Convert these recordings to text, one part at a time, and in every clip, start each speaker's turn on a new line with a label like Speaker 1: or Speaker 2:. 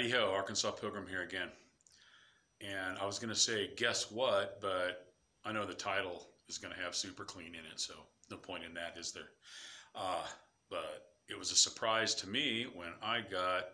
Speaker 1: Howdy-ho, Arkansas Pilgrim here again. And I was going to say, guess what? But I know the title is going to have super clean in it, so no point in that, is there? But it was a surprise to me when I got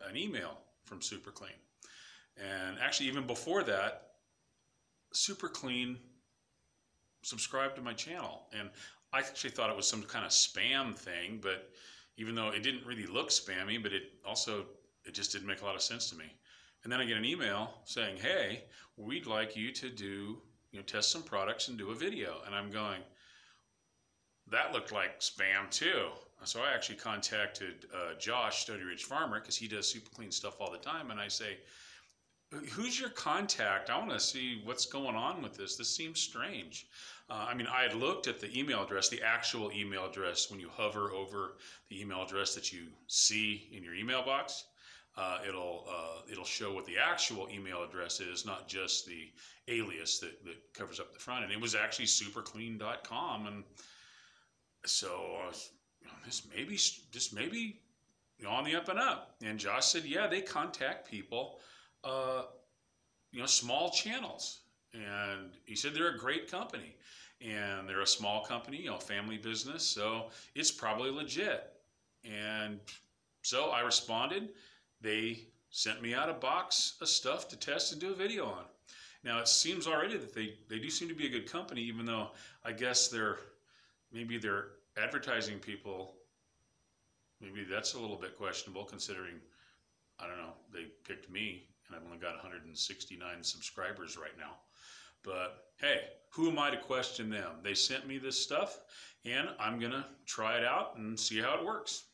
Speaker 1: an email from Super Clean. And actually, even before that, Super Clean subscribed to my channel. And I actually thought it was some kind of spam thing, but even though it didn't really look spammy, but it just didn't make a lot of sense to me. And then I get an email saying, hey, we'd like you to do, test some products and do a video. And I'm going, that looked like spam too. So I actually contacted Josh, Stony Ridge Farmer, because he does Super Clean stuff all the time. And I say, who's your contact? I want to see what's going on with this. This seems strange. I had looked at the email address, the actual email address. When you hover over the email address that you see in your email box, it'll show what the actual email address is, not just the alias that covers up the front. And it was actually superclean.com. And so this may be on the up and up. And Josh said, yeah, they contact people, small channels. And he said they're a great company, and they're a small company, family business, so it's probably legit. And so I responded. They sent me out a box of stuff to test and do a video on. Now it seems already that they do seem to be a good company, even though I guess maybe their advertising people, maybe that's a little bit questionable, considering, I don't know, they picked me and I've only got 169 subscribers right now. But hey, who am I to question them? They sent me this stuff, and I'm going to try it out and see how it works.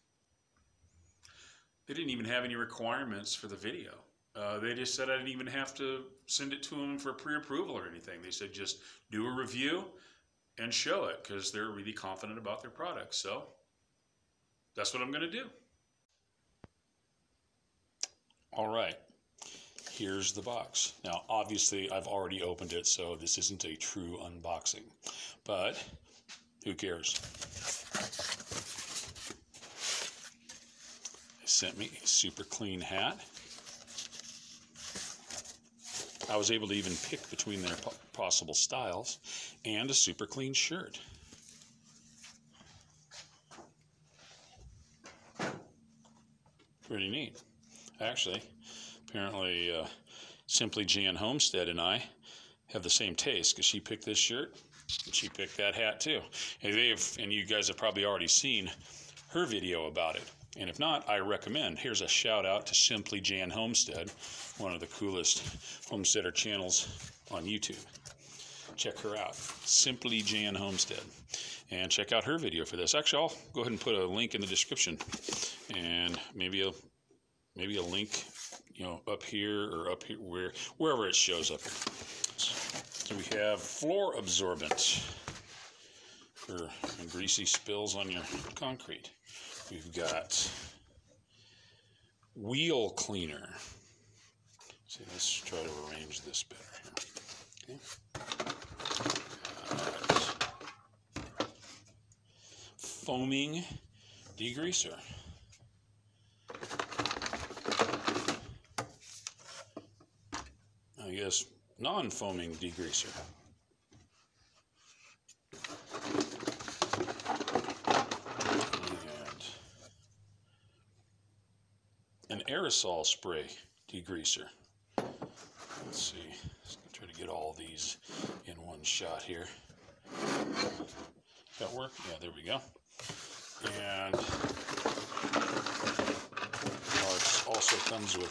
Speaker 1: They didn't even have any requirements for the video. They just said I didn't even have to send it to them for pre-approval or anything. They said just do a review and show it, because they're really confident about their product. So that's what I'm going to do. All right. Here's the box. Now, obviously, I've already opened it, so this isn't a true unboxing, but who cares? They sent me a Super Clean hat. I was able to even pick between their possible styles, and a Super Clean shirt. Pretty neat. Actually, apparently, Simply Jan Homestead and I have the same taste, because she picked this shirt and she picked that hat too. And you guys have probably already seen her video about it. And if not, I recommend. Here's a shout out to Simply Jan Homestead, one of the coolest homesteader channels on YouTube. Check her out, Simply Jan Homestead, and check out her video for this. Actually, I'll go ahead and put a link in the description, and maybe a link, up here or up here, wherever it shows up. So we have floor absorbent for greasy spills on your concrete. We've got wheel cleaner. See, let's try to arrange this better here. Okay. Foaming degreaser. I guess non-foaming degreaser. And an aerosol spray degreaser. Let's see. Let's try to get all these in one shot here. Does that work? Yeah, there we go. And it also comes with,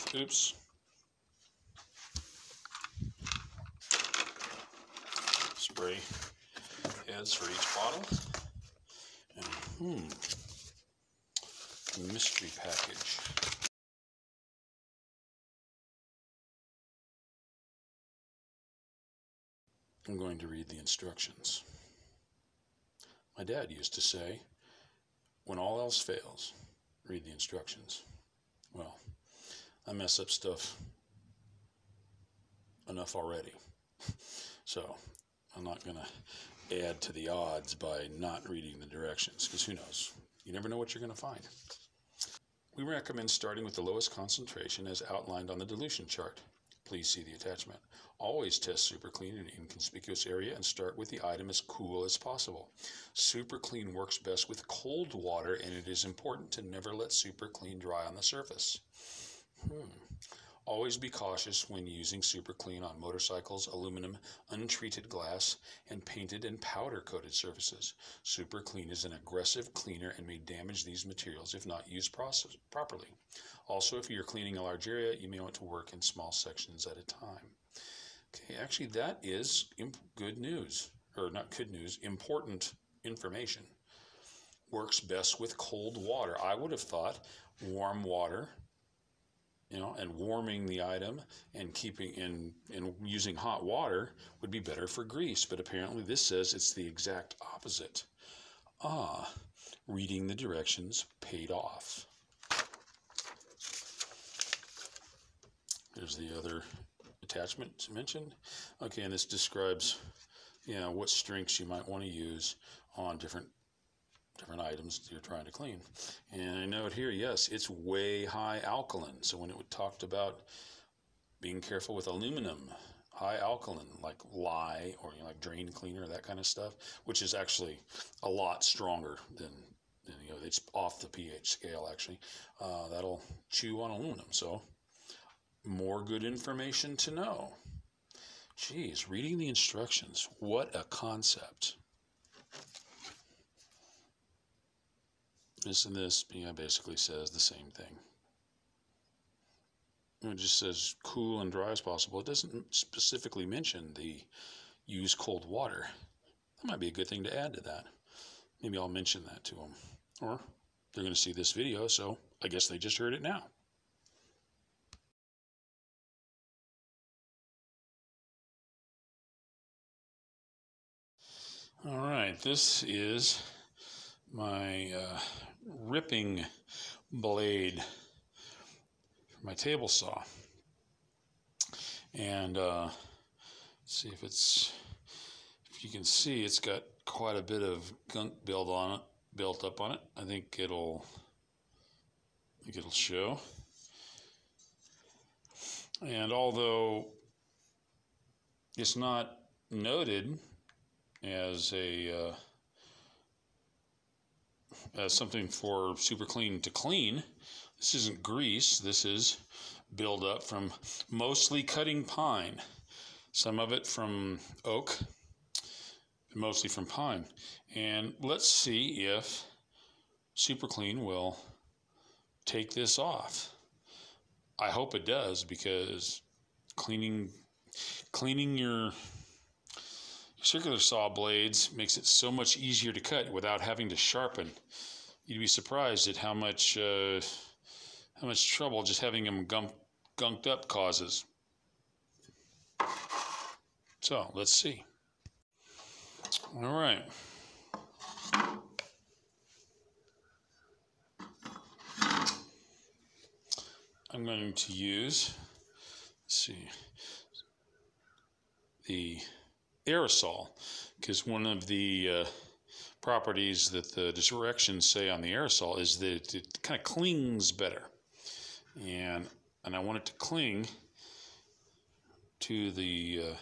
Speaker 1: spray heads for each bottle. And mystery package. I'm going to read the instructions. My dad used to say, when all else fails, read the instructions. Well, I mess up stuff enough already. So I'm not going to add to the odds by not reading the directions, because who knows? You never know what you're going to find. We recommend starting with the lowest concentration as outlined on the dilution chart. Please see the attachment. Always test Super Clean in an inconspicuous area and start with the item as cool as possible. Super Clean works best with cold water, and it is important to never let Super Clean dry on the surface. Always be cautious when using Super Clean on motorcycles, aluminum, untreated glass, and painted and powder-coated surfaces. Super Clean is an aggressive cleaner and may damage these materials if not used properly. Also, if you're cleaning a large area, you may want to work in small sections at a time. Okay, actually that is good news, or not good news, important information. Works best with cold water. I would have thought warm water, and warming the item and keeping and using hot water would be better for grease, but apparently this says it's the exact opposite. Reading the directions paid off. There's the other attachment mentioned. Okay, and this describes, what strengths you might want to use on different items you're trying to clean. And I note here, yes, it's way high alkaline. So when it talked about being careful with aluminum, high alkaline, like lye or like drain cleaner, that kind of stuff, which is actually a lot stronger than it's off the pH scale actually. That'll chew on aluminum. So more good information to know. Geez, reading the instructions, what a concept. This and this basically says the same thing. It just says cool and dry as possible. It doesn't specifically mention the use cold water. That might be a good thing to add to that. Maybe I'll mention that to them. Or they're going to see this video, so I guess they just heard it now. All right, this is my ripping blade for my table saw, and let's see if you can see, it's got quite a bit of gunk built up on it. I think it'll show. And although it's not noted as something for Super Clean to clean, this isn't grease. This is buildup from mostly cutting pine. Some of it from oak, mostly from pine. And let's see if Super Clean will take this off. I hope it does, because cleaning your circular saw blades makes it so much easier to cut without having to sharpen. You'd be surprised at how much trouble just having them gunked up causes. So let's see. All right. I'm going to use, the aerosol, because one of the properties that the directions say on the aerosol is that it kind of clings better, and I want it to cling to the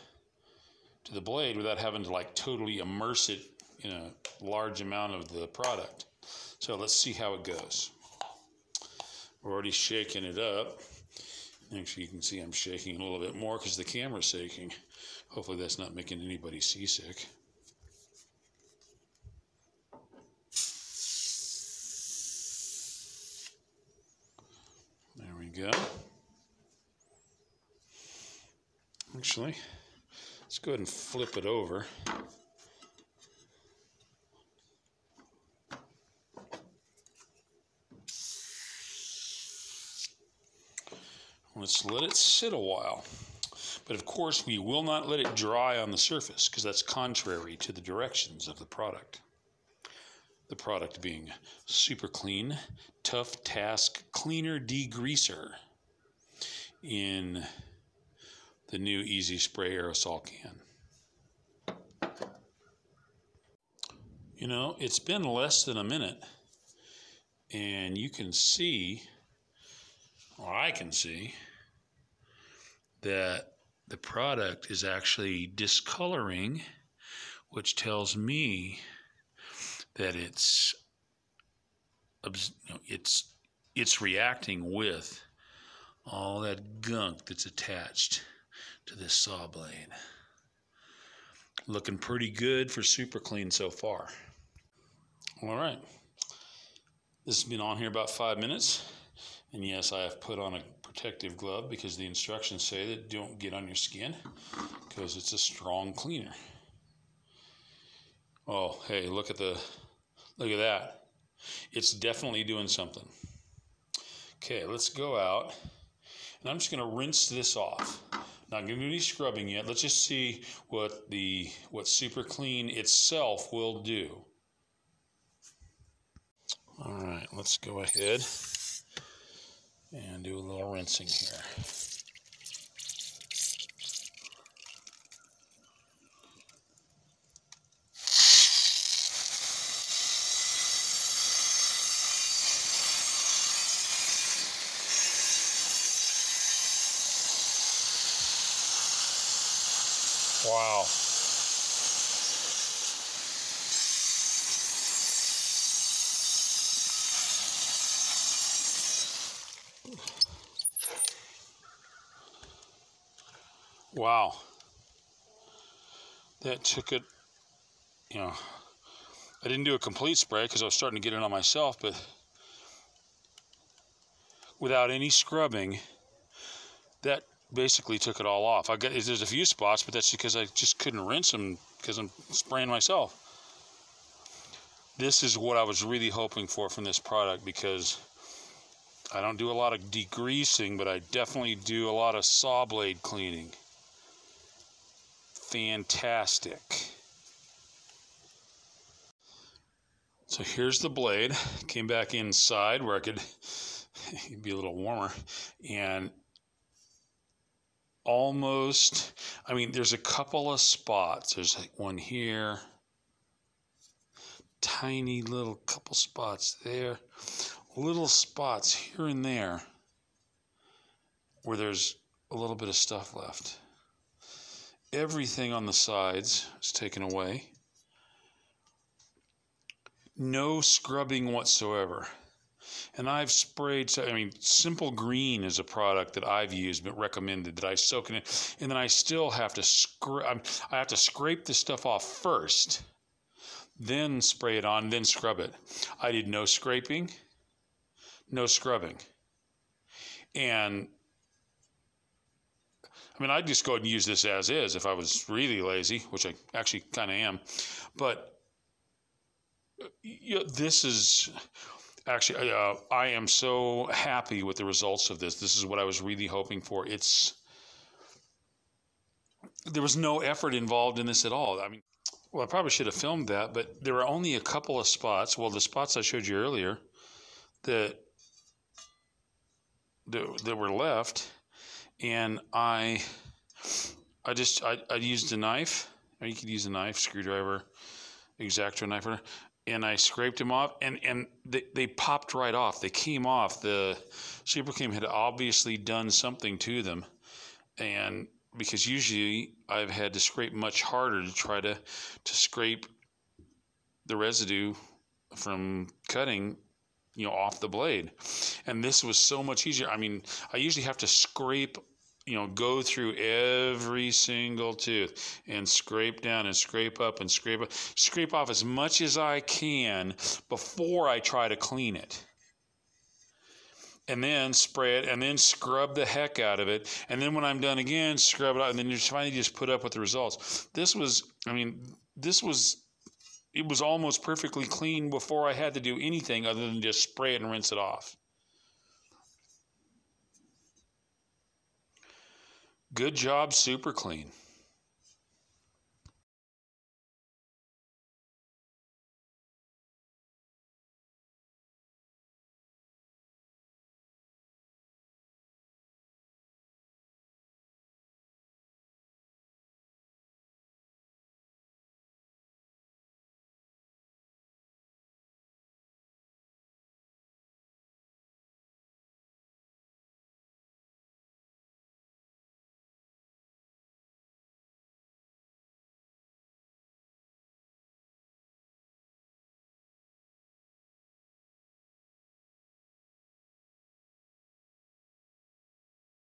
Speaker 1: blade without having to like totally immerse it in a large amount of the product. So let's see how it goes. We're already shaking it up. Actually, you can see I'm shaking a little bit more because the camera's shaking. Hopefully that's not making anybody seasick. There we go. Actually, let's go ahead and flip it over. Let's let it sit a while. But of course, we will not let it dry on the surface, because that's contrary to the directions of the product. The product being Super Clean Tough Task Cleaner Degreaser in the new Easy Spray aerosol can. It's been less than a minute, and you can see or I can see, that the product is actually discoloring, which tells me that it's reacting with all that gunk that's attached to this saw blade. Looking pretty good for super clean so far. All right, this has been on here about 5 minutes, and yes, I have put on a protective glove because the instructions say that don't get on your skin because it's a strong cleaner. Oh, hey, look at that. It's definitely doing something. Okay, let's go out, and I'm just going to rinse this off. Not going to do any scrubbing yet. Let's just see what Super Clean itself will do. All right, let's go ahead and do a little rinsing here. Wow. Wow. That took it, I didn't do a complete spray because I was starting to get it on myself, but without any scrubbing, that basically took it all off. There's a few spots, but that's because I just couldn't rinse them because I'm spraying myself. This is what I was really hoping for from this product, because I don't do a lot of degreasing, but I definitely do a lot of saw blade cleaning. Fantastic. So here's the blade. Came back inside where I could be a little warmer, and almost, there's a couple of spots. There's like one here, tiny little couple spots there, little spots here and there where there's a little bit of stuff left. Everything on the sides is taken away. No scrubbing whatsoever. And I've sprayed, Simple Green is a product that I've used but recommended, that I soak in it, and then I still have to scrape the stuff off first, then spray it on, then scrub it. I did no scraping, no scrubbing. And I'd just go ahead and use this as is if I was really lazy, which I actually kind of am. But this is actually, I am so happy with the results of this. This is what I was really hoping for. There was no effort involved in this at all. Well, I probably should have filmed that, but there were only a couple of spots. Well, the spots I showed you earlier that were left, and I used a knife, or you could use a knife, screwdriver, X-Acto knife, and I scraped them off, and they popped right off. They came off. The Super Clean had obviously done something to them, and because usually I've had to scrape much harder to try to scrape the residue from cutting, off the blade. And this was so much easier. I usually have to scrape, go through every single tooth and scrape down and scrape up and scrape off as much as I can before I try to clean it. And then spray it, and then scrub the heck out of it. And then when I'm done again, scrub it out, and then you're trying to just put up with the results. It was almost perfectly clean before I had to do anything other than just spray it and rinse it off. Good job, Super Clean.